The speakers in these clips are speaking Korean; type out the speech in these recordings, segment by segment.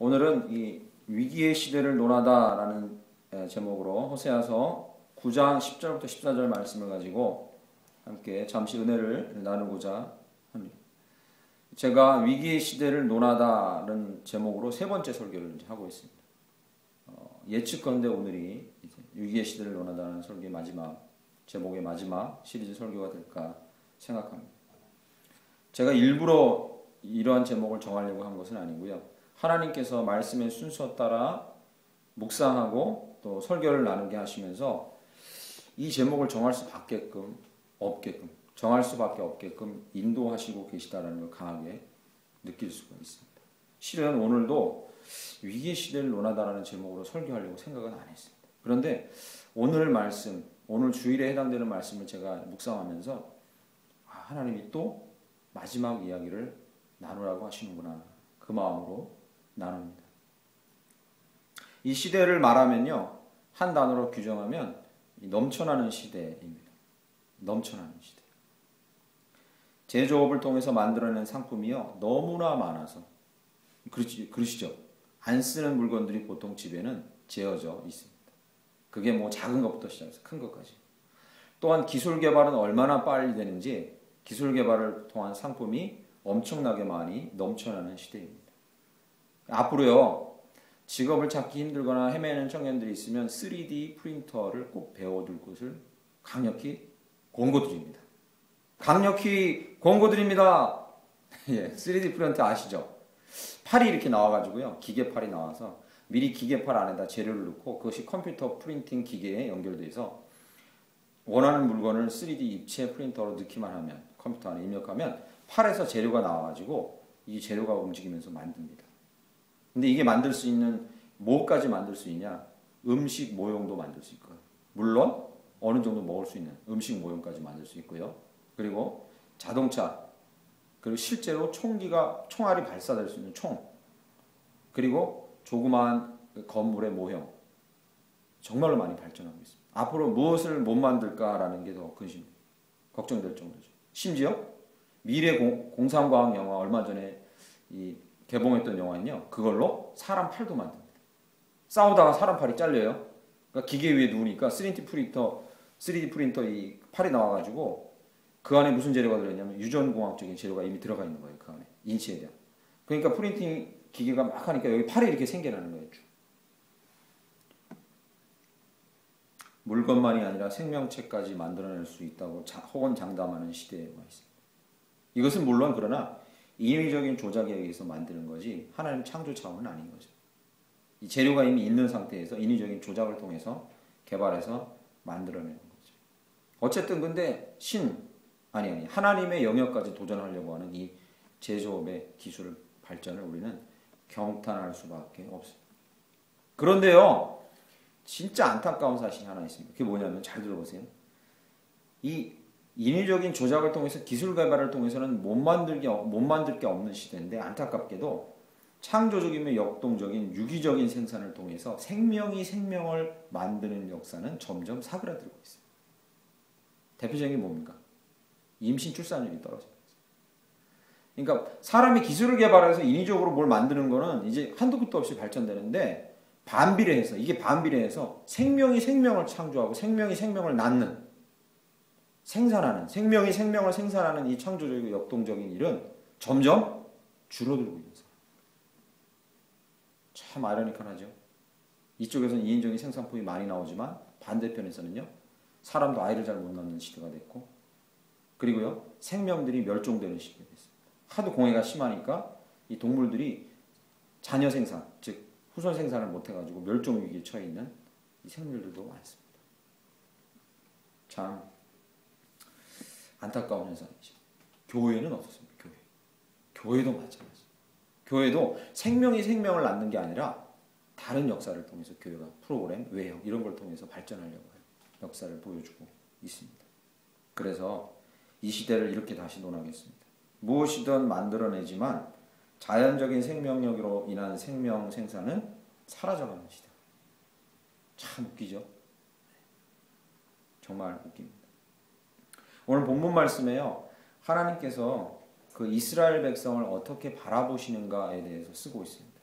오늘은 이 위기의 시대를 논하다라는 제목으로 호세아서 9장 10절부터 14절 말씀을 가지고 함께 잠시 은혜를 나누고자 합니다. 제가 위기의 시대를 논하다라는 제목으로 세 번째 설교를 이제 하고 있습니다. 예측컨대 오늘이 이제 위기의 시대를 논하다는 설교의 마지막 제목의 마지막 시리즈 설교가 될까 생각합니다. 제가 일부러 이러한 제목을 정하려고 한 것은 아니고요. 하나님께서 말씀의 순서 따라 묵상하고 또 설교를 나누게 하시면서 이 제목을 정할 수밖에 없게끔 인도하시고 계시다라는 걸 강하게 느낄 수가 있습니다. 실은 오늘도 위기의 시대를 논하다라는 제목으로 설교하려고 생각은 안 했습니다. 그런데 오늘 말씀, 오늘 주일에 해당되는 말씀을 제가 묵상하면서 하나님이 또 마지막 이야기를 나누라고 하시는구나. 그 마음으로 나눕니다. 이 시대를 말하면요. 한 단어로 규정하면 넘쳐나는 시대입니다. 넘쳐나는 시대. 제조업을 통해서 만들어낸 상품이요. 너무나 많아서. 그러시죠? 안 쓰는 물건들이 보통 집에는 재어져 있습니다. 그게 뭐 작은 것부터 시작해서 큰 것까지. 또한 기술 개발은 얼마나 빨리 되는지 기술 개발을 통한 상품이 엄청나게 많이 넘쳐나는 시대입니다. 앞으로요. 직업을 찾기 힘들거나 헤매는 청년들이 있으면 3D 프린터를 꼭 배워둘 것을 강력히 권고드립니다. 강력히 권고드립니다. 예, 3D 프린터 아시죠? 팔이 이렇게 나와가지고요. 기계팔이 나와서 미리 기계팔 안에다 재료를 넣고 그것이 컴퓨터 프린팅 기계에 연결돼서 원하는 물건을 3D 입체 프린터로 넣기만 하면 컴퓨터 안에 입력하면 팔에서 재료가 나와가지고 이 재료가 움직이면서 만듭니다. 근데 이게 만들 수 있는 뭐까지 만들 수 있냐? 음식 모형도 만들 수 있고요. 물론 어느 정도 먹을 수 있는 음식 모형까지 만들 수 있고요. 그리고 자동차, 그리고 실제로 총알이 발사될 수 있는 총, 그리고 조그마한 건물의 모형, 정말로 많이 발전하고 있습니다. 앞으로 무엇을 못 만들까라는 게 더 걱정될 정도죠. 심지어 미래 공상과학 영화 얼마 전에 개봉했던 영화는요. 그걸로 사람 팔도 만듭니다. 싸우다가 사람 팔이 잘려요. 그러니까 기계 위에 누우니까 3D 프린터 이 팔이 나와가지고 그 안에 무슨 재료가 들어있냐면 유전공학적인 재료가 이미 들어가 있는 거예요. 그 안에 인체에 대한. 그러니까 프린팅 기계가 막 하니까 여기 팔이 이렇게 생겨나는 거예요. 물건만이 아니라 생명체까지 만들어낼 수 있다고 호언장담하는 시대에 와 있습니다. 이것은 물론 그러나 인위적인 조작에 의해서 만드는 거지 하나님 창조 차원은 아닌 거죠. 이 재료가 이미 있는 상태에서 인위적인 조작을 통해서 개발해서 만들어내는 거죠. 어쨌든 근데 하나님의 영역까지 도전하려고 하는 이 제조업의 기술 발전을 우리는 경탄할 수밖에 없습니다. 그런데요. 진짜 안타까운 사실이 하나 있습니다. 그게 뭐냐면 잘 들어보세요. 이 인위적인 조작을 통해서 기술 개발을 통해서는 못 만들 게 없는 시대인데 안타깝게도 창조적이며 역동적인 유기적인 생산을 통해서 생명이 생명을 만드는 역사는 점점 사그라들고 있습니다. 대표적인 게 뭡니까? 임신 출산율이 떨어집니다. 그러니까 사람이 기술을 개발해서 인위적으로 뭘 만드는 거는 이제 한도 끝도 없이 발전되는데 반비례해서 생명이 생명을 창조하고 생명이 생명을 낳는 생명이 생명을 생산하는 이 창조적이고 역동적인 일은 점점 줄어들고 있는 사람. 참 아이러니컬하죠. 이쪽에서는 인위적인 생산품이 많이 나오지만 반대편에서는요. 사람도 아이를 잘 못 낳는 시대가 됐고 그리고요. 생명들이 멸종되는 시대가 됐습니다. 하도 공해가 심하니까 이 동물들이 자녀 생산, 즉 후손 생산을 못해가지고 멸종 위기에 처해 있는 이 생물들도 많습니다. 참 안타까운 현상이죠. 교회는 어떻습니까? 교회도 마찬가지. 교회도 생명이 생명을 낳는 게 아니라 다른 역사를 통해서 교회가 프로그램, 외형 이런 걸 통해서 발전하려고 하는 역사를 보여주고 있습니다. 그래서 이 시대를 이렇게 다시 논하겠습니다. 무엇이든 만들어내지만 자연적인 생명력으로 인한 생명 생산은 사라져가는 시대. 참 웃기죠? 정말 웃깁니다. 오늘 본문 말씀에요. 하나님께서 그 이스라엘 백성을 어떻게 바라보시는가에 대해서 쓰고 있습니다.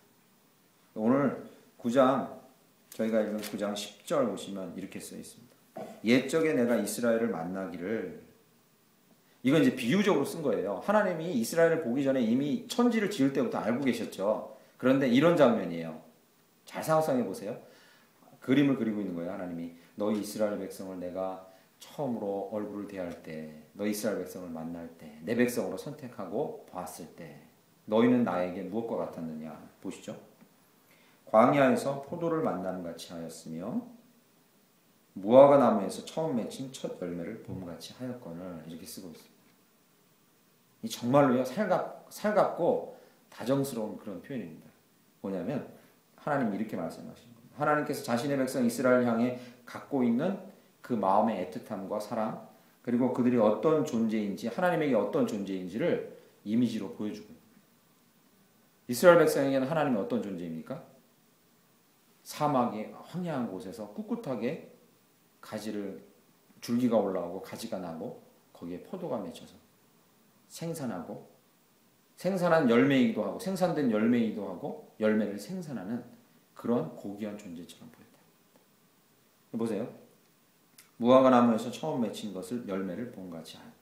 오늘 9장 저희가 읽은 9장 10절 보시면 이렇게 써 있습니다. 옛적에 내가 이스라엘을 만나기를, 이건 이제 비유적으로 쓴 거예요. 하나님이 이스라엘을 보기 전에 이미 천지를 지을 때부터 알고 계셨죠. 그런데 이런 장면이에요. 잘 상상해 보세요. 그림을 그리고 있는 거예요. 하나님이 너희 이스라엘 백성을 내가 처음으로 얼굴을 대할 때, 너희 이스라엘 백성을 만날 때, 내 백성으로 선택하고 봤을 때 너희는 나에게 무엇과 같았느냐. 보시죠. 광야에서 포도를 만나는 같이 하였으며 무화과 나무에서 처음 맺힌 첫 열매를 봄같이 하였거늘. 이렇게 쓰고 있습니다. 이 정말로요 살갑고 다정스러운 그런 표현입니다. 뭐냐면 하나님이 이렇게 말씀하시는 겁니다. 하나님께서 자신의 백성 이스라엘 향해 갖고 있는 그 마음의 애틋함과 사랑, 그리고 그들이 어떤 존재인지, 하나님에게 어떤 존재인지를 이미지로 보여주고 있습니다. 이스라엘 백성에게는 하나님이 어떤 존재입니까? 사막의 황야한 곳에서 꿋꿋하게 줄기가 올라오고 가지가 나고 거기에 포도가 맺혀서 생산한 열매이기도 하고, 생산된 열매이기도 하고, 열매를 생산하는 그런 고귀한 존재처럼 보였다. 보세요. 무화과 나무에서 처음 맺힌 것을 열매를 봄같이 하였다.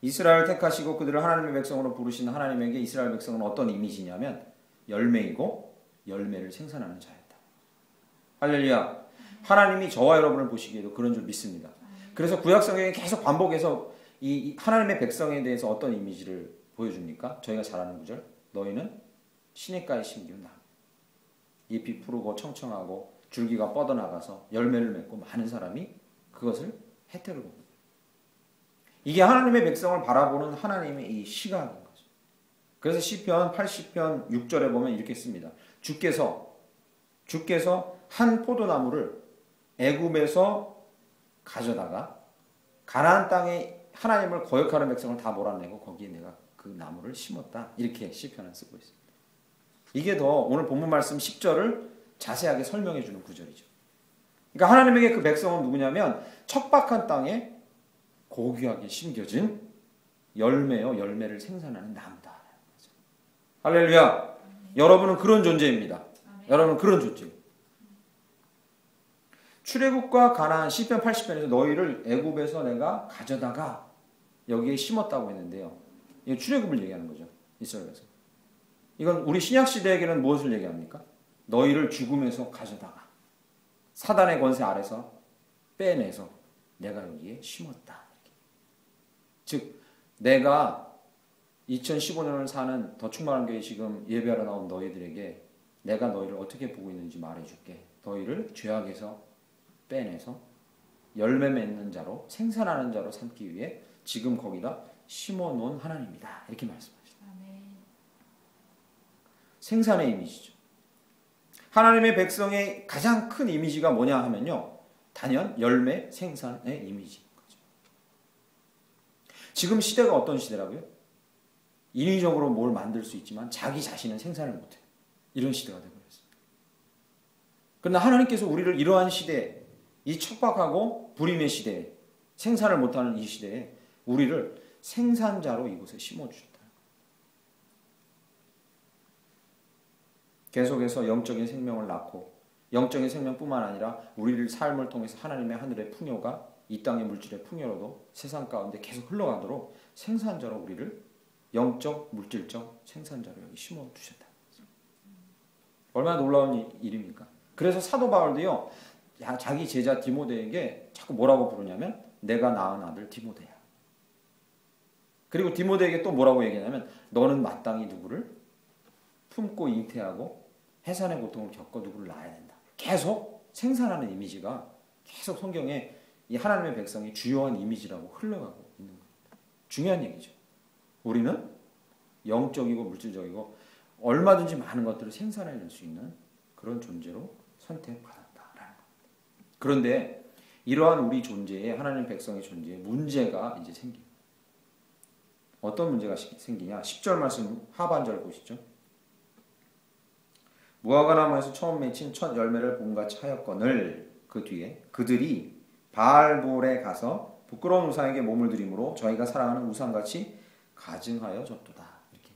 이스라엘을 택하시고 그들을 하나님의 백성으로 부르신 하나님에게 이스라엘 백성은 어떤 이미지냐면 열매이고 열매를 생산하는 자였다. 할렐루야. 하나님이 저와 여러분을 보시기에도 그런 줄 믿습니다. 그래서 구약성경에 계속 반복해서 이 하나님의 백성에 대해서 어떤 이미지를 보여줍니까? 저희가 잘 아는 구절. 너희는 시냇가에 심기운 나무. 잎이 푸르고 청청하고 줄기가 뻗어나가서 열매를 맺고 많은 사람이 그것을 혜택을 봅니다. 이게 하나님의 백성을 바라보는 하나님의 이 시각인 거죠. 그래서 시편 80편 6절에 보면 이렇게 씁니다. 주께서 한 포도나무를 애굽에서 가져다가 가나안 땅에 하나님을 거역하는 백성을 다 몰아내고 거기에 내가 그 나무를 심었다. 이렇게 시편을 쓰고 있습니다. 이게 더 오늘 본문 말씀 10절을 자세하게 설명해 주는 구절이죠. 그러니까 하나님에게 그 백성은 누구냐면 척박한 땅에 고귀하게 심겨진 열매를 생산하는 나무다. 할렐루야. 여러분은 그런 존재입니다. 여러분은 그런 존재. 출애굽과 가나안 시편 80편에서 너희를 애굽에서 내가 가져다가 여기에 심었다고 했는데요. 이거 출애굽을 얘기하는 거죠. 이스라엘에서. 이건 우리 신약 시대에게는 무엇을 얘기합니까? 너희를 죽음에서 가져다가 사단의 권세 아래서 빼내서 내가 여기에 심었다. 즉 내가 2015년을 사는 더 충만한 교회 지금 예배하러 나온 너희들에게 내가 너희를 어떻게 보고 있는지 말해줄게. 너희를 죄악에서 빼내서 열매 맺는 자로, 생산하는 자로 삼기 위해 지금 거기다 심어놓은 하나님이다. 이렇게 말씀하십니다. 생산의 이미지죠. 하나님의 백성의 가장 큰 이미지가 뭐냐 하면요, 단연 열매 생산의 이미지인 거죠. 지금 시대가 어떤 시대라고요? 인위적으로 뭘 만들 수 있지만 자기 자신은 생산을 못해요. 이런 시대가 되어버렸습니다. 그러나 하나님께서 우리를 이러한 시대에, 이 척박하고 불임의 시대에, 생산을 못하는 이 시대에 우리를 생산자로 이곳에 심어주셨다. 계속해서 영적인 생명을 낳고 영적인 생명뿐만 아니라 우리를 삶을 통해서 하나님의 하늘의 풍요가 이 땅의 물질의 풍요로도 세상 가운데 계속 흘러가도록 생산자로 우리를 영적, 물질적 생산자로 여기 심어주셨다. 얼마나 놀라운 일입니까? 그래서 사도 바울도요, 자기 제자 디모데에게 자꾸 뭐라고 부르냐면 내가 낳은 아들 디모데야. 그리고 디모데에게 또 뭐라고 얘기하냐면 너는 마땅히 누구를 품고 잉태하고 해산의 고통을 겪어 누구를 낳아야 된다. 계속 생산하는 이미지가 계속 성경에 이 하나님의 백성이 주요한 이미지라고 흘러가고 있는 겁니다. 중요한 얘기죠. 우리는 영적이고 물질적이고 얼마든지 많은 것들을 생산해낼 수 있는 그런 존재로 선택받았다라는 겁니다. 그런데 이러한 우리 존재에, 하나님 백성의 존재에 문제가 이제 생깁니다. 어떤 문제가 생기냐? 10절 말씀 하반절 보시죠. 무화과 나무에서 처음 맺힌 첫 열매를 봄같이 하였거늘 그 뒤에 그들이 바알볼에 가서 부끄러운 우상에게 몸을 들이므로 저희가 사랑하는 우상같이 가증하여 졌도다. 이렇게.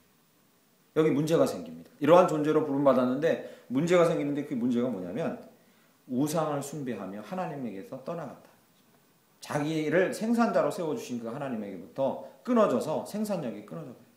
여기 문제가 생깁니다. 이러한 존재로 부름받았는데 문제가 생기는데 그 문제가 뭐냐면 우상을 숭배하며 하나님에게서 떠나갔다. 자기를 생산자로 세워주신 그 하나님에게부터 끊어져서 생산력이 끊어져 버렸다.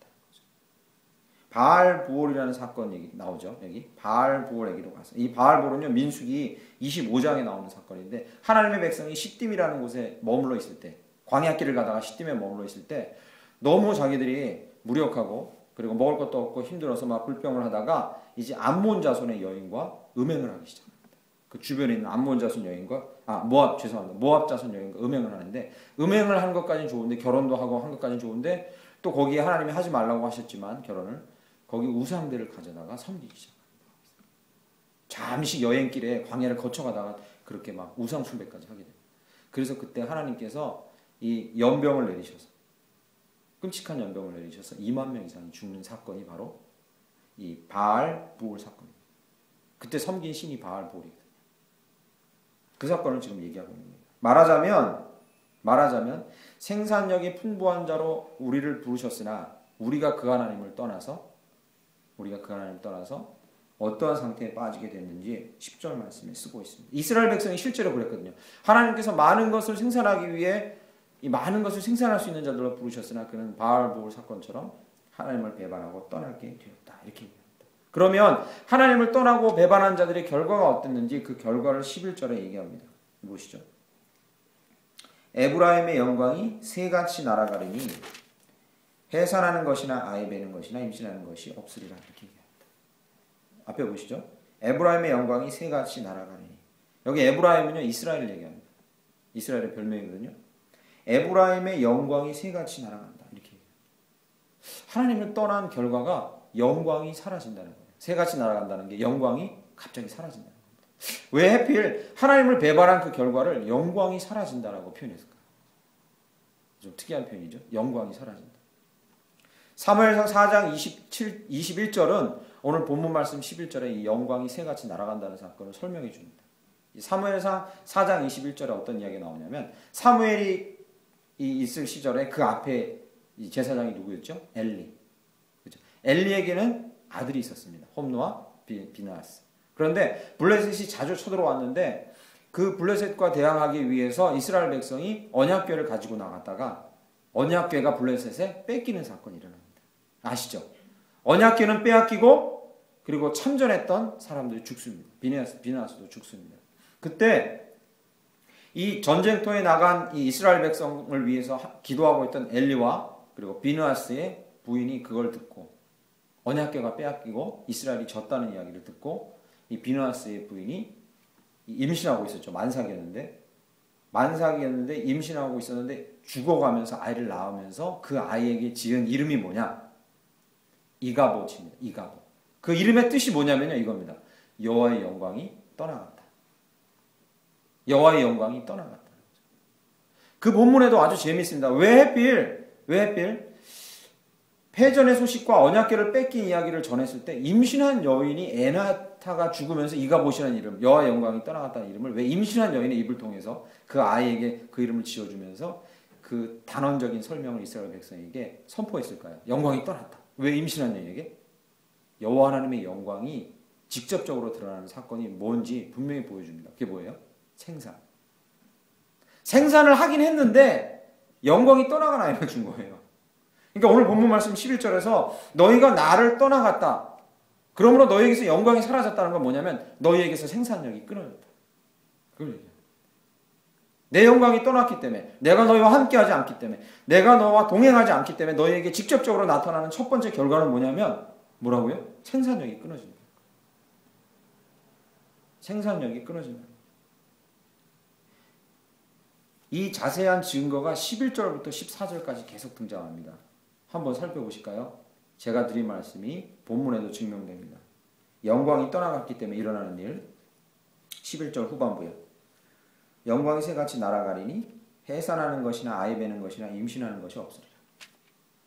바알부올이라는 사건이 나오죠. 여기 바알부올에게로 가서 이 바알부올은요 민수기 25장에 나오는 사건인데 하나님의 백성이 시딤이라는 곳에 머물러 있을 때 광야길을 가다가 시딤에 머물러 있을 때 너무 자기들이 무력하고 그리고 먹을 것도 없고 힘들어서 막 불평을 하다가 이제 암몬 자손의 여인과 음행을 하기 시작합니다. 그 주변에 있는 암몬 자손 여인과 모압 자손 여인과 음행을 하는데 음행을 하는 것까지는 좋은데 결혼도 하고 한 것까지는 좋은데 또 거기에 하나님이 하지 말라고 하셨지만 결혼을 거기 우상들을 가져다가 섬기기 시작합니다. 잠시 여행길에 광야를 거쳐가다가 그렇게 막 우상 숭배까지 하게 됩니다. 그래서 그때 하나님께서 이 연병을 내리셔서 끔찍한 연병을 내리셔서 2만 명 이상이 죽는 사건이 바로 이 바알부올 사건입니다. 그때 섬긴 신이 바알부올이거든요. 그 사건을 지금 얘기하고 있는 거예요. 말하자면 생산력이 풍부한 자로 우리를 부르셨으나 우리가 그 하나님을 떠나서 어떠한 상태에 빠지게 됐는지 10절 말씀에 쓰고 있습니다. 이스라엘 백성이 실제로 그랬거든요. 하나님께서 많은 것을 생산하기 위해 이 많은 것을 생산할 수 있는 자들로 부르셨으나 그는 바알부올 사건처럼 하나님을 배반하고 떠나게 되었다. 이렇게 얘기합니다. 그러면 하나님을 떠나고 배반한 자들의 결과가 어땠는지 그 결과를 11절에 얘기합니다. 보시죠. 에브라임의 영광이 새같이 날아가리니 해산하는 것이나 아이 베는 것이나 임신하는 것이 없으리라. 이렇게 얘기합니다. 앞에 보시죠. 에브라임의 영광이 새같이 날아가리니. 여기 에브라임은요 이스라엘을 얘기합니다. 이스라엘의 별명이거든요. 에브라임의 영광이 새같이 날아간다. 이렇게 얘기해요. 하나님을 떠난 결과가 영광이 사라진다는 거예요. 새같이 날아간다는 게 영광이 갑자기 사라진다는 겁니다. 왜 하필 하나님을 배반한 그 결과를 영광이 사라진다라고 표현했을까요? 좀 특이한 표현이죠. 영광이 사라진다. 사무엘상 4장 21절은 오늘 본문 말씀 11절에 이 영광이 새같이 날아간다는 사건을 설명해 줍니다. 사무엘상 4장 21절에 어떤 이야기가 나오냐면 사무엘이 있을 시절에 그 앞에 제사장이 누구였죠? 엘리. 그렇죠? 엘리에게는 아들이 있었습니다. 홈노와 비나스. 그런데 블레셋이 자주 쳐들어왔는데 그 블레셋과 대항하기 위해서 이스라엘 백성이 언약궤를 가지고 나갔다가 언약궤가 블레셋에 뺏기는 사건이 일어납니다. 아시죠? 언약궤는 빼앗기고 그리고 참전했던 사람들이 죽습니다. 비나스도 죽습니다. 그때 이 전쟁터에 나간 이 이스라엘 백성을 위해서 기도하고 있던 엘리와 그리고 비느하스의 부인이 그걸 듣고 언약궤가 빼앗기고 이스라엘이 졌다는 이야기를 듣고 이 비느하스의 부인이 임신하고 있었죠. 만삭이었는데 임신하고 있었는데 죽어가면서 아이를 낳으면서 그 아이에게 지은 이름이 뭐냐? 이가봇입니다. 이가봇. 그 이름의 뜻이 뭐냐면요. 이겁니다. 여호와의 영광이 떠나갔다. 여호와의 영광이 떠나갔다. 그 본문에도 아주 재미있습니다. 왜 하필 패전의 소식과 언약궤를 뺏긴 이야기를 전했을 때 임신한 여인이 에나타가 죽으면서 이가봇이라는 이름, 여호와의 영광이 떠나갔다는 이름을 왜 임신한 여인의 입을 통해서 그 아이에게 그 이름을 지어주면서 그 단언적인 설명을 이스라엘 백성에게 선포했을까요? 영광이 떠났다. 왜 임신한 여인에게? 여호와 하나님의 영광이 직접적으로 드러나는 사건이 뭔지 분명히 보여줍니다. 그게 뭐예요? 생산을 하긴 했는데 영광이 떠나간 아이를 준 거예요. 그러니까 오늘 본문 말씀 11절에서 너희가 나를 떠나갔다. 그러므로 너희에게서 영광이 사라졌다는 건 뭐냐면 너희에게서 생산력이 끊어졌다. 그걸 얘기해요. 내 영광이 떠났기 때문에 내가 너희와 함께하지 않기 때문에 내가 너와 동행하지 않기 때문에 너희에게 직접적으로 나타나는 첫 번째 결과는 뭐냐면 뭐라고요? 생산력이 끊어진다. 생산력이 끊어진다. 이 자세한 증거가 11절부터 14절까지 계속 등장합니다. 한번 살펴보실까요? 제가 드린 말씀이 본문에도 증명됩니다. 영광이 떠나갔기 때문에 일어나는 일 11절 후반부에 영광이 새같이 날아가리니 해산하는 것이나 아이 베는 것이나 임신하는 것이 없으리라.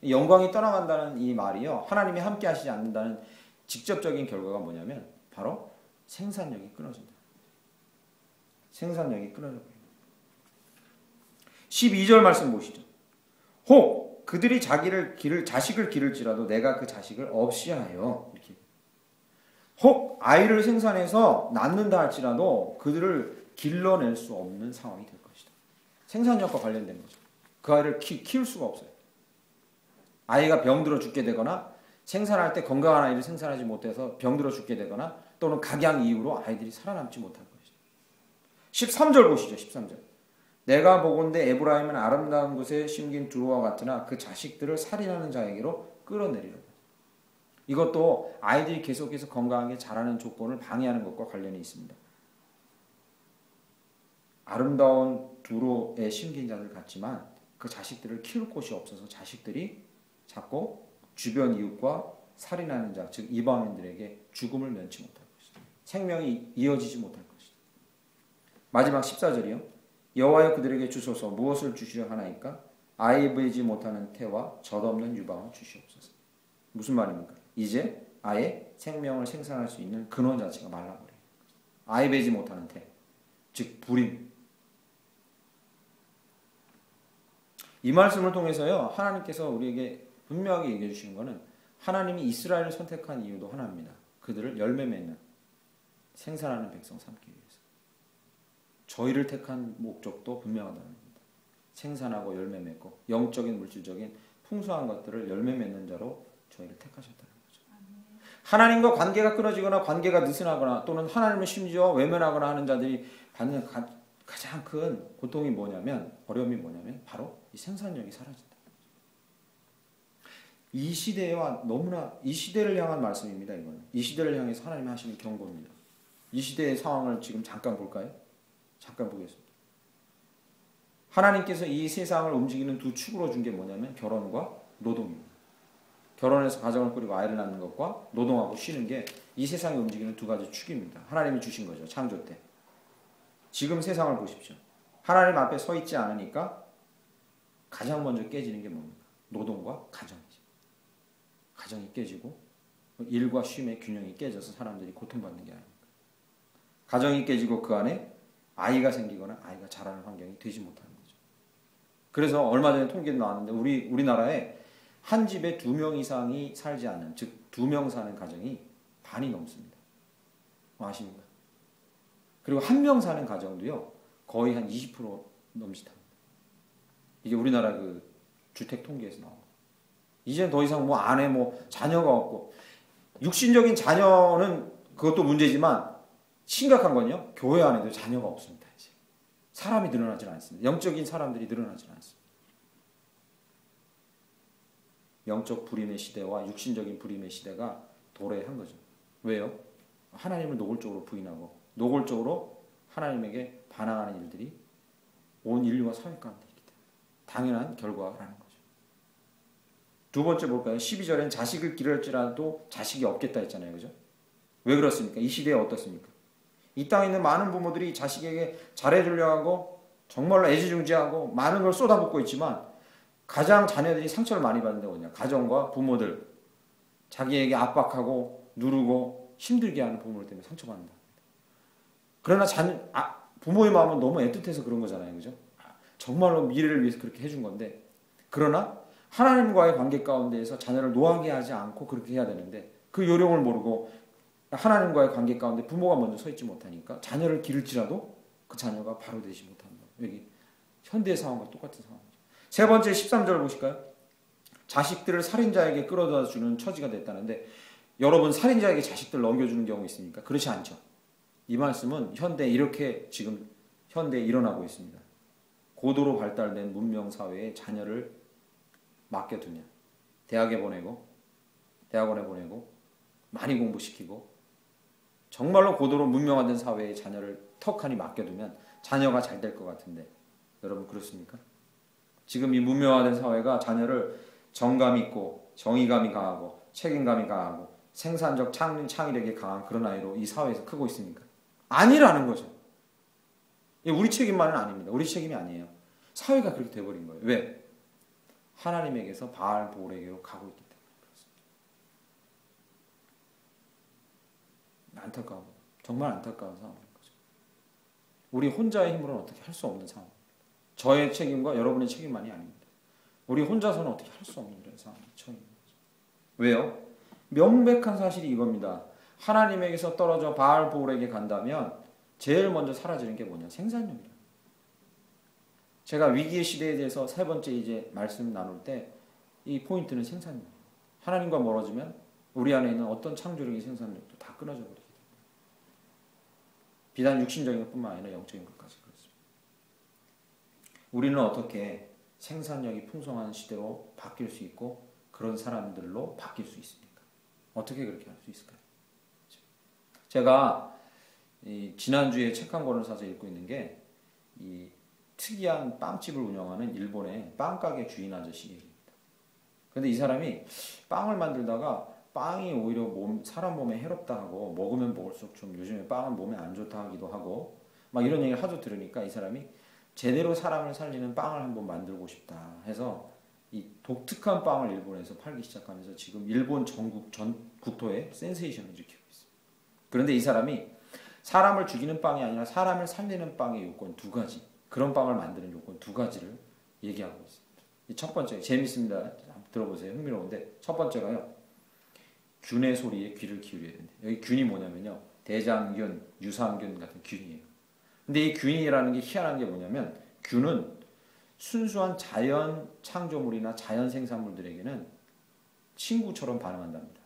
영광이 떠나간다는 이 말이요. 하나님이 함께 하시지 않는다는 직접적인 결과가 뭐냐면 바로 생산력이 끊어진다. 생산력이 끊어져버립니다. 12절 말씀 보시죠. 혹 그들이 자식을 기를지라도 내가 그 자식을 없이 하여 이렇게 혹 아이를 생산해서 낳는다 할지라도 그들을 길러낼 수 없는 상황이 될 것이다. 생산력과 관련된 거죠. 그 아이를 키울 수가 없어요. 아이가 병들어 죽게 되거나 생산할 때 건강한 아이를 생산하지 못해서 병들어 죽게 되거나 또는 각양 이유로 아이들이 살아남지 못할 것이다. 13절 보시죠. 13절. 내가 보건대 에브라임은 아름다운 곳에 심긴 두루와 같으나 그 자식들을 살인하는 자에게로 끌어내리라. 이것도 아이들이 계속해서 건강하게 자라는 조건을 방해하는 것과 관련이 있습니다. 아름다운 두루에 심긴 자들 같지만 그 자식들을 키울 곳이 없어서 자식들이 자꾸 주변 이웃과 살인하는 자, 즉 이방인들에게 죽음을 면치 못할 것이다. 생명이 이어지지 못할 것이다. 마지막 14절이요. 여호와여 그들에게 주소서 무엇을 주시려 하나이까? 아이 베지 못하는 태와 젖없는 유방을 주시옵소서. 무슨 말입니까? 이제 아예 생명을 생산할 수 있는 근원 자체가 말라버려요. 아이 베지 못하는 태, 즉 불임. 이 말씀을 통해서요, 하나님께서 우리에게 분명하게 얘기해 주시는 것은 하나님이 이스라엘을 선택한 이유도 하나입니다. 그들을 열매 맺는 생산하는 백성 삼기 위해서. 저희를 택한 목적도 분명하다는 겁니다. 생산하고 열매 맺고 영적인 물질적인 풍성한 것들을 열매 맺는 자로 저희를 택하셨다는 거죠. 하나님과 관계가 끊어지거나 관계가 느슨하거나 또는 하나님을 심지어 외면하거나 하는 자들이 받는 가장 큰 고통이 뭐냐면, 어려움이 뭐냐면 바로 이 생산력이 사라진다. 이 시대와 너무나 이 시대를 향한 말씀입니다. 이거는 이 시대를 향해서 하나님이 하시는 경고입니다. 이 시대의 상황을 지금 잠깐 볼까요? 잠깐 보겠습니다. 하나님께서 이 세상을 움직이는 두 축으로 준 게 뭐냐면 결혼과 노동입니다. 결혼해서 가정을 꾸리고 아이를 낳는 것과 노동하고 쉬는 게 이 세상을 움직이는 두 가지 축입니다. 하나님이 주신 거죠. 창조 때. 지금 세상을 보십시오. 하나님 앞에 서 있지 않으니까 가장 먼저 깨지는 게 뭡니까? 노동과 가정이죠. 가정이 깨지고 일과 쉼의 균형이 깨져서 사람들이 고통받는 게 아닙니까? 가정이 깨지고 그 안에 아이가 생기거나 아이가 자라는 환경이 되지 못하는 거죠. 그래서 얼마 전에 통계도 나왔는데 우리나라에 한 집에 2명 이상이 살지 않는, 즉 2명 사는 가정이 반이 넘습니다. 아십니까? 그리고 1명 사는 가정도요 거의 한 20% 넘짓합니다. 이게 우리나라 그 주택 통계에서 나옵니다. 이제 더 이상 뭐 아내 자녀가 없고, 육신적인 자녀는 그것도 문제지만 심각한 건요, 교회 안에도 자녀가 없습니다. 이제 사람이 늘어나지 않습니다. 영적인 사람들이 늘어나지 않습니다. 영적 불임의 시대와 육신적인 불임의 시대가 도래한 거죠. 왜요? 하나님을 노골적으로 부인하고 노골적으로 하나님에게 반항하는 일들이 온 인류와 사회 가운데 있기 때문에 당연한 결과라는 거죠. 두 번째 볼까요? 12절엔 자식을 기를지라도 자식이 없겠다 했잖아요. 그죠? 왜 그렇습니까? 이 시대에 어떻습니까? 이 땅에 있는 많은 부모들이 자식에게 잘해주려 하고 정말로 애지중지하고 많은 걸 쏟아붓고 있지만 가장 자녀들이 상처를 많이 받는 데가 어디냐? 가정과 부모들. 자기에게 압박하고 누르고 힘들게 하는 부모들 때문에 상처받는다. 그러나 부모의 마음은 너무 애틋해서 그런 거잖아요. 그죠? 정말로 미래를 위해서 그렇게 해준 건데, 그러나 하나님과의 관계 가운데에서 자녀를 노하게 하지 않고 그렇게 해야 되는데 그 요령을 모르고 하나님과의 관계 가운데 부모가 먼저 서 있지 못하니까 자녀를 기를지라도 그 자녀가 바로 되지 못한다. 여기 현대 상황과 똑같은 상황이죠. 세 번째 13절 보실까요? 자식들을 살인자에게 끌어다 주는 처지가 됐다는데, 여러분 살인자에게 자식들 넘겨주는 경우 있습니까? 그렇지 않죠. 이 말씀은 이렇게 지금 현대에 일어나고 있습니다. 고도로 발달된 문명 사회에 자녀를 맡겨두냐, 대학원에 보내고 많이 공부시키고 정말로 고도로 문명화된 사회에 자녀를 턱하니 맡겨두면 자녀가 잘 될 것 같은데, 여러분 그렇습니까? 지금 이 문명화된 사회가 자녀를 정감 있고 정의감이 강하고 책임감이 강하고 생산적 창의력이 강한 그런 아이로 이 사회에서 크고 있습니까? 아니라는 거죠. 우리 책임만은 아닙니다. 우리 책임이 아니에요. 사회가 그렇게 돼버린 거예요. 왜? 하나님에게서 바알 보울에게로 가고 있기 때문에 그렇습니다. 안타까운, 정말 안타까운 상황인 거죠. 우리 혼자의 힘으로는 어떻게 할 수 없는 상황. 저의 책임과 여러분의 책임만이 아닙니다. 우리 혼자서는 어떻게 할 수 없는 그런 상황에 처해 있는 거죠. 왜요? 명백한 사실이 이겁니다. 하나님에게서 떨어져 바알볼에게 간다면 제일 먼저 사라지는 게 뭐냐? 생산력이라. 제가 위기의 시대에 대해서 세 번째 이제 말씀 나눌 때 이 포인트는 생산력. 하나님과 멀어지면 우리 안에 있는 어떤 창조력의 생산력도 다 끊어져 버리게 됩니다. 비단 육신적인 것뿐만 아니라 영적인 것까지 그렇습니다. 우리는 어떻게 생산력이 풍성한 시대로 바뀔 수 있고 그런 사람들로 바뀔 수 있습니까? 어떻게 그렇게 할 수 있을까요? 제가 지난주에 책 한 권을 사서 읽고 있는 게 이 특이한 빵집을 운영하는 일본의 빵가게 주인 아저씨 얘기입니다. 그런데 이 사람이 빵을 만들다가 빵이 오히려 사람 몸에 해롭다 하고 먹으면 먹을수록 좀 요즘에 빵은 몸에 안 좋다 하기도 하고 막 이런 얘기를 하도 들으니까 이 사람이 제대로 사람을 살리는 빵을 한번 만들고 싶다 해서 이 독특한 빵을 일본에서 팔기 시작하면서 지금 일본 전 국토에 센세이션을 일으키고 있어요. 그런데 이 사람이 사람을 죽이는 빵이 아니라 사람을 살리는 빵의 요건 두 가지, 그런 빵을 만드는 요건 두 가지를 얘기하고 있습니다. 첫 번째, 재밌습니다. 한번 들어보세요. 흥미로운데 첫 번째가요. 균의 소리에 귀를 기울여야 된대요. 여기 균이 뭐냐면요. 대장균, 유산균 같은 균이에요. 근데 이 균이라는 게 희한한 게 뭐냐면 균은 순수한 자연 창조물이나 자연 생산물들에게는 친구처럼 반응한답니다.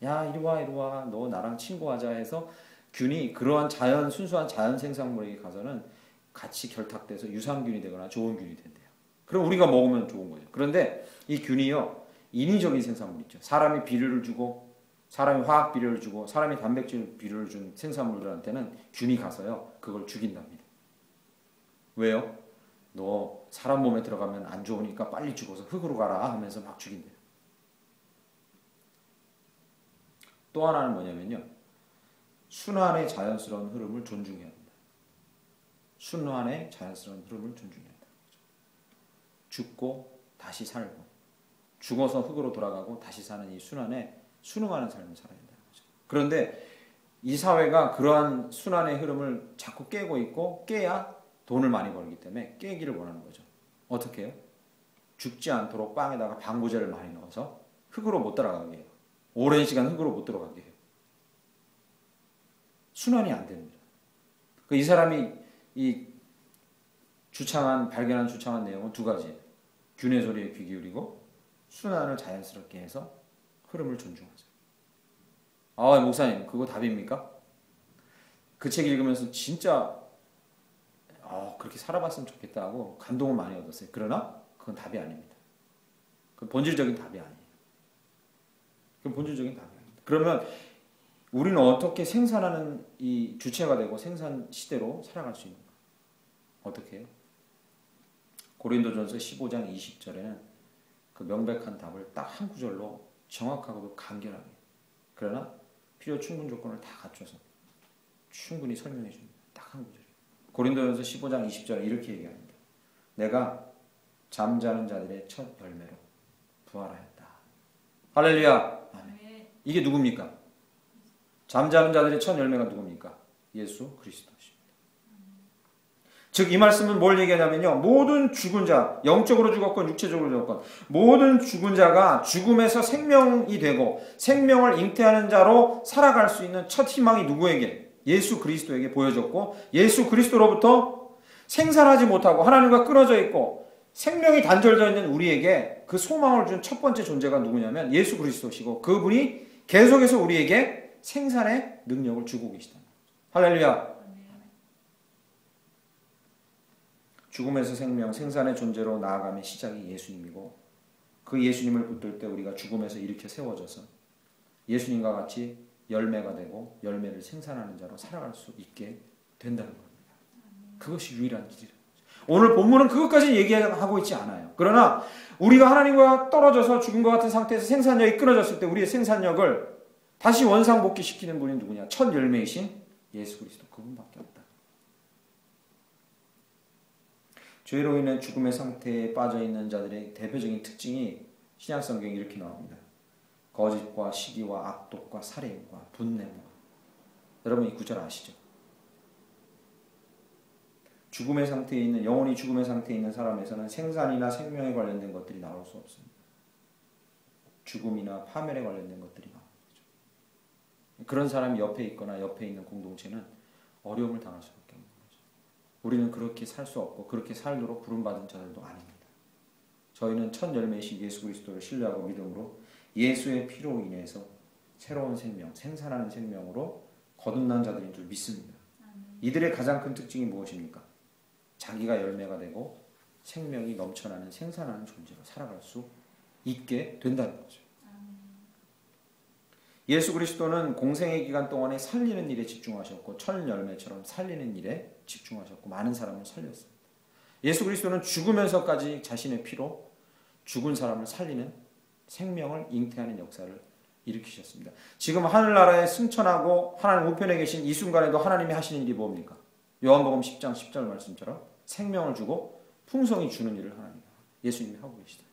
야, 이리 와, 이리 와. 너 나랑 친구하자 해서 균이 그러한 순수한 자연 생산물에게 가서는 같이 결탁돼서 유산균이 되거나 좋은 균이 된대요. 그럼 우리가 먹으면 좋은 거죠. 그런데 이 균이요. 인위적인 생산물 있죠. 사람이 비료를 주고 사람이 화학 비료를 주고 사람이 단백질 비료를 준 생산물들한테는 균이 가서요. 그걸 죽인답니다. 왜요? 너 사람 몸에 들어가면 안 좋으니까 빨리 죽어서 흙으로 가라 하면서 막 죽인대요. 또 하나는 뭐냐면요. 순환의 자연스러운 흐름을 존중해야 합니다. 순환의 자연스러운 흐름을 존중해야 합니다. 죽고 다시 살고 죽어서 흙으로 돌아가고 다시 사는 이 순환에 순응하는 삶을 살아야 된다는 거죠. 그런데 이 사회가 그러한 순환의 흐름을 자꾸 깨고 있고 깨야 돈을 많이 벌기 때문에 깨기를 원하는 거죠. 어떻게 해요? 죽지 않도록 빵에다가 방부제를 많이 넣어서 흙으로 못 들어가게 해요. 오랜 시간 흙으로 못 들어가게 해요. 순환이 안 됩니다. 이 사람이 발견한 주창한 내용은 두 가지예요. 균의 소리에 귀 기울이고 순환을 자연스럽게 해서 흐름을 존중하자. 아, 목사님, 그거 답입니까? 그 책 읽으면서 진짜 그렇게 살아봤으면 좋겠다 하고 감동을 많이 얻었어요. 그러나 그건 답이 아닙니다. 그건 본질적인 답이 아니에요. 그건 본질적인 답이 아닙니다. 그러면 우리는 어떻게 생산하는 이 주체가 되고 생산 시대로 살아갈 수 있는가? 어떻게 해요? 고린도전서 15장 20절에는 그 명백한 답을 딱 한 구절로 정확하고도 간결하게, 그러나 필요 충분 조건을 다 갖춰서 충분히 설명해 줍니다. 딱 한 구절. 고린도전서 15장 20절에 이렇게 얘기합니다. 내가 잠자는 자들의 첫 열매로 부활하였다. 할렐루야. 아멘. 이게 누굽니까? 잠자는 자들의 첫 열매가 누굽니까? 예수 그리스도십니다. 즉 이 말씀은 뭘 얘기하냐면요. 모든 죽은 자, 영적으로 죽었건 육체적으로 죽었건 모든 죽은 자가 죽음에서 생명이 되고 생명을 잉태하는 자로 살아갈 수 있는 첫 희망이 누구에게? 예수 그리스도에게 보여졌고 예수 그리스도로부터 생산하지 못하고 하나님과 끊어져 있고 생명이 단절되어 있는 우리에게 그 소망을 준 첫 번째 존재가 누구냐면 예수 그리스도시고 그분이 계속해서 우리에게 생산의 능력을 주고 계시다. 할렐루야. 죽음에서 생명, 생산의 존재로 나아감의 시작이 예수님이고 그 예수님을 붙들 때 우리가 죽음에서 일으켜 세워져서 예수님과 같이 열매가 되고 열매를 생산하는 자로 살아갈 수 있게 된다는 겁니다. 그것이 유일한 길이에요. 오늘 본문은 그것까지 얘기하고 있지 않아요. 그러나 우리가 하나님과 떨어져서 죽음과 같은 상태에서 생산력이 끊어졌을 때 우리의 생산력을 다시 원상복귀시키는 분이 누구냐? 첫 열매이신 예수 그리스도, 그분밖에 없다. 죄로 인해 죽음의 상태에 빠져있는 자들의 대표적인 특징이 신약성경에 이렇게 나옵니다. 거짓과 시기와 악독과 살인과 분냄과. 여러분 이 구절 아시죠? 죽음의 상태에 있는, 영혼이 죽음의 상태에 있는 사람에서는 생산이나 생명에 관련된 것들이 나올 수 없습니다. 죽음이나 파멸에 관련된 것들이 나옵니다. 그런 사람이 옆에 있거나 옆에 있는 공동체는 어려움을 당할 수밖에 없는 거죠. 우리는 그렇게 살 수 없고 그렇게 살도록 부름받은 자들도 아닙니다. 저희는 첫 열매이신 예수 그리스도를 신뢰하고 믿음으로 예수의 피로 인해서 새로운 생명, 생산하는 생명으로 거듭난 자들인 줄 믿습니다. 이들의 가장 큰 특징이 무엇입니까? 자기가 열매가 되고 생명이 넘쳐나는 생산하는 존재로 살아갈 수 있게 된다는 거죠. 예수 그리스도는 공생의 기간 동안에 살리는 일에 집중하셨고 첫 열매처럼 살리는 일에 집중하셨고 많은 사람을 살렸습니다. 예수 그리스도는 죽으면서까지 자신의 피로 죽은 사람을 살리는 생명을 잉태하는 역사를 일으키셨습니다. 지금 하늘나라에 승천하고 하나님 우편에 계신 이 순간에도 하나님이 하시는 일이 뭡니까? 요한복음 10장 10절 말씀처럼 생명을 주고 풍성히 주는 일을 하나님 예수님이 하고 계시다.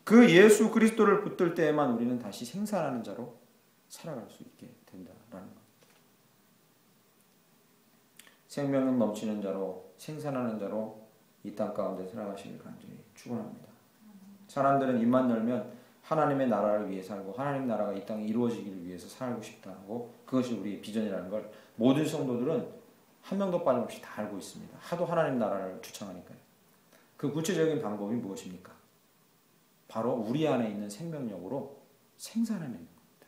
그 예수 그리스도를 붙들 때에만 우리는 다시 생산하는 자로 살아갈 수 있게 된다라는 겁니다. 생명력 넘치는 자로 생산하는 자로 이 땅 가운데 살아가시길 간절히 축원합니다. 사람들은 입만 열면 하나님의 나라를 위해 살고 하나님 나라가 이 땅에 이루어지기를 위해서 살고 싶다고 그것이 우리의 비전이라는 걸 모든 성도들은 한 명도 빠짐없이 다 알고 있습니다. 하도 하나님 나라를 주창하니까요. 그 구체적인 방법이 무엇입니까? 바로 우리 안에 있는 생명력으로 생산해내는 겁니다.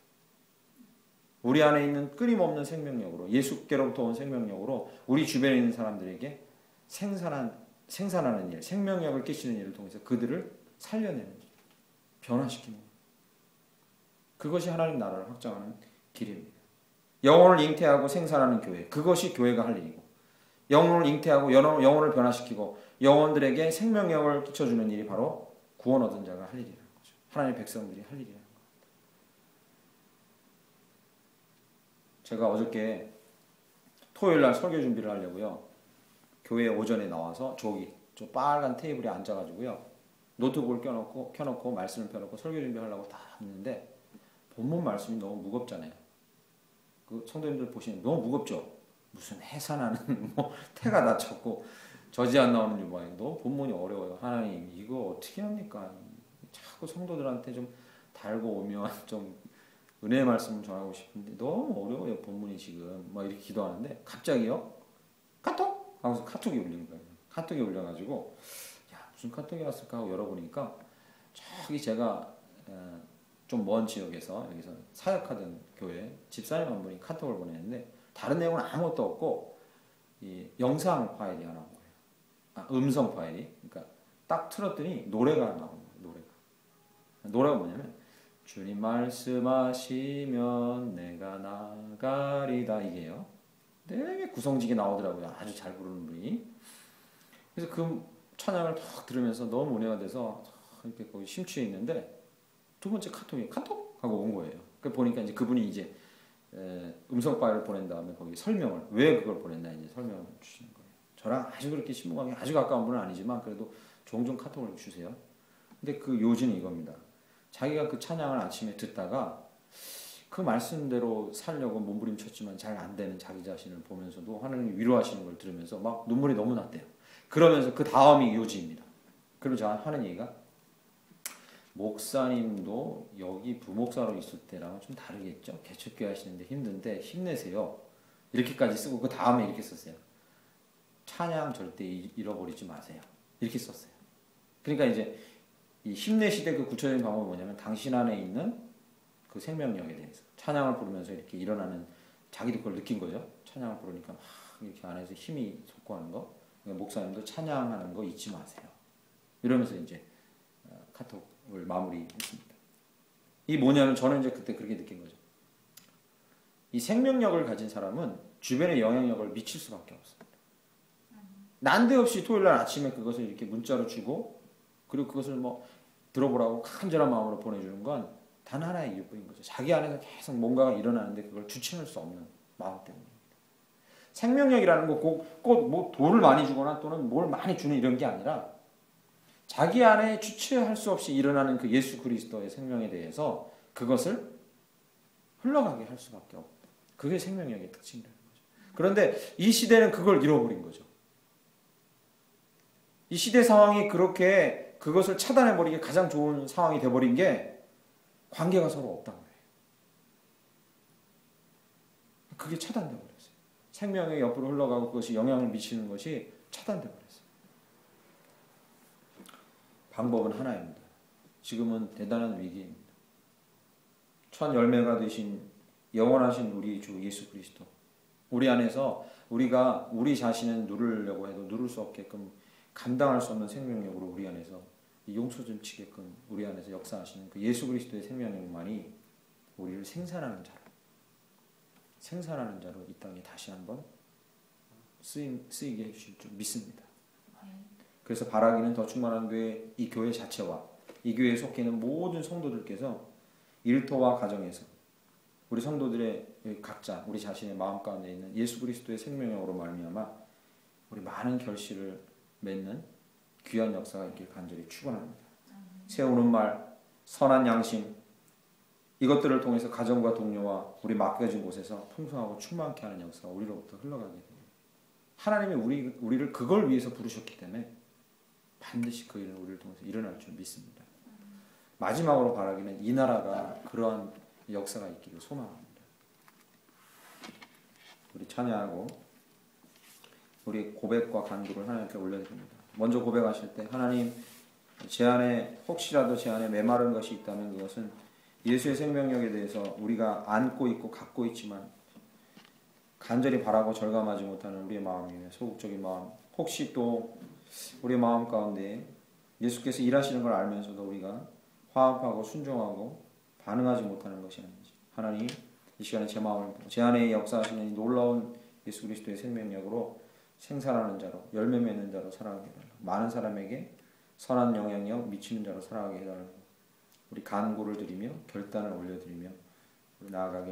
우리 안에 있는 끊임없는 생명력으로 예수께로부터 온 생명력으로 우리 주변에 있는 사람들에게 생산하는 일, 생명력을 끼치는 일을 통해서 그들을 살려내는 일, 변화시키는 일. 그것이 하나님 나라를 확장하는 길입니다. 영혼을 잉태하고 생산하는 교회, 그것이 교회가 할 일이고 영혼을 잉태하고 영혼을 변화시키고 영혼들에게 생명력을 끼쳐주는 일이 바로 구원 얻은 자가 할 일이라는 거죠. 하나님의 백성들이 할 일이라는 겁니다. 제가 어저께 토요일날 설교 준비를 하려고요. 교회 오전에 나와서 저 빨간 테이블에 앉아가지고요. 노트북을 켜놓고 말씀을 펴놓고 설교 준비하려고 다 했는데 본문 말씀이 너무 무겁잖아요. 그 성도님들 보시면 너무 무겁죠? 무슨 해산하는 태가 다쳤고 저지 안 나오는 유방인도 본문이 어려워요. 하나님 이거 어떻게 합니까? 자꾸 성도들한테 좀 달고 오면 좀 은혜의 말씀을 전하고 싶은데 너무 어려워요. 본문이 지금 막 이렇게 기도하는데 갑자기요 카톡 하고서 카톡이 울리는 거예요. 카톡이 울려가지고 야 무슨 카톡이 왔을까 하고 열어보니까 저기 제가 좀 먼 지역에서 여기서 사역하던 교회 집사님 한 분이 카톡을 보냈는데 다른 내용은 아무것도 없고 이 영상 파일이 하나 온 거예요. 음성 파일이. 그러니까 딱 틀었더니 노래가 나오는 거예요. 노래가 뭐냐면 주님 말씀하시면 내가 나가리다 이게요. 되게 구성지게 나오더라고요. 아주 잘 부르는 분이. 그래서 그 찬양을 탁 들으면서 너무 은혜가 돼서 이렇게 거기 심취해 있는데 두 번째 카톡이 카톡 하고 온 거예요. 그 보니까 이제 그분이 이제 음성 파일을 보낸 다음에 거기 설명을 왜 그걸 보냈나 이제 설명을 주시는 거예요. 저랑 아주 그렇게 신부관계 아주 가까운 분은 아니지만 그래도 종종 카톡을 주세요. 근데 그 요지는 이겁니다. 자기가 그 찬양을 아침에 듣다가 그 말씀대로 살려고 몸부림쳤지만 잘 안 되는 자기 자신을 보면서도 하나님이 위로하시는 걸 들으면서 막 눈물이 너무 났대요. 그러면서 그 다음이 요지입니다. 그럼 제가 하는 얘기가 목사님도 여기 부목사로 있을 때랑은 좀 다르겠죠. 개척교회 하시는데 힘든데 힘내세요. 이렇게까지 쓰고 그 다음에 이렇게 썼어요. 찬양 절대 잃어버리지 마세요. 이렇게 썼어요. 그러니까 이제 이 힘내시되 그 구체적인 방법은 뭐냐면 당신 안에 있는 그 생명력에 대해서 찬양을 부르면서 이렇게 일어나는 자기도 그걸 느낀 거죠. 찬양을 부르니까 막 이렇게 안에서 힘이 솟구하는 거. 그러니까 목사님도 찬양하는 거 잊지 마세요. 이러면서 이제 카톡을 마무리했습니다. 이 뭐냐면 저는 이제 그때 그렇게 느낀 거죠. 이 생명력을 가진 사람은 주변에 영향력을 미칠 수밖에 없습니다. 난데없이 토요일날 아침에 그것을 이렇게 문자로 주고 그리고 그것을 뭐 들어보라고 간절한 마음으로 보내주는 건 단 하나의 이유뿐인 거죠. 자기 안에서 계속 뭔가가 일어나는데 그걸 주체할 수 없는 마음 때문입니다. 생명력이라는 거 꼭 뭐 돈을 많이 주거나 또는 뭘 많이 주는 이런 게 아니라 자기 안에 주체할 수 없이 일어나는 그 예수 그리스도의 생명에 대해서 그것을 흘러가게 할 수밖에 없다. 그게 생명력의 특징이라는 거죠. 그런데 이 시대는 그걸 잃어버린 거죠. 이 시대 상황이 그렇게 그것을 차단해버리기 가장 좋은 상황이 돼버린 게 관계가 서로 없다는 거예요. 그게 차단되어 버렸어요. 생명의 옆으로 흘러가고 그것이 영향을 미치는 것이 차단되어 버렸어요. 방법은 하나입니다. 지금은 대단한 위기입니다. 첫 열매가 되신 영원하신 우리 주 예수 그리스도, 우리 안에서 우리가 우리 자신을 누르려고 해도 누를 수 없게끔 감당할 수 없는 생명력으로 우리 안에서 용서 좀 치게끔 우리 안에서 역사하시는 그 예수 그리스도의 생명력만이 우리를 생산하는 자로 이 땅에 다시 한번 쓰이게 해주실 줄 믿습니다. 그래서 바라기는 더 충만한 교회, 이 교회 자체와 이 교회에 속해 있는 모든 성도들께서 일터와 가정에서 우리 성도들의 각자 우리 자신의 마음 가운데 있는 예수 그리스도의 생명력으로 말미암아 우리 많은 결실을 맺는 귀한 역사가 있길 간절히 축원합니다. 세우는 말, 선한 양심, 이것들을 통해서 가정과 동료와 우리 맡겨진 곳에서 풍성하고 충만케 하는 역사가 우리로부터 흘러가게 됩니다. 하나님이 우리를 그걸 위해서 부르셨기 때문에 반드시 그 일은 우리를 통해서 일어날 줄 믿습니다. 마지막으로 바라기는 이 나라가 그러한 역사가 있기를 소망합니다. 우리 찬양하고 우리 고백과 간구를 하나님께 올려드립니다. 먼저 고백하실 때 하나님, 제 안에 혹시라도 제 안에 메마른 것이 있다면 그것은 예수의 생명력에 대해서 우리가 안고 있고 갖고 있지만 간절히 바라고 절감하지 못하는 우리의 마음이며 소극적인 마음, 혹시 또 우리의 마음 가운데 예수께서 일하시는 걸 알면서도 우리가 화합하고 순종하고 반응하지 못하는 것이 아닌지, 하나님 이 시간에 제 마음을 보고 제 안에 역사하시는 이 놀라운 예수 그리스도의 생명력으로 생산하는 자로, 열매 맺는 자로 살아가게 해달라고, 많은 사람에게 선한 영향력 미치는 자로 살아가게 해달라고 우리 간구를 드리며 결단을 올려드리며 나아가게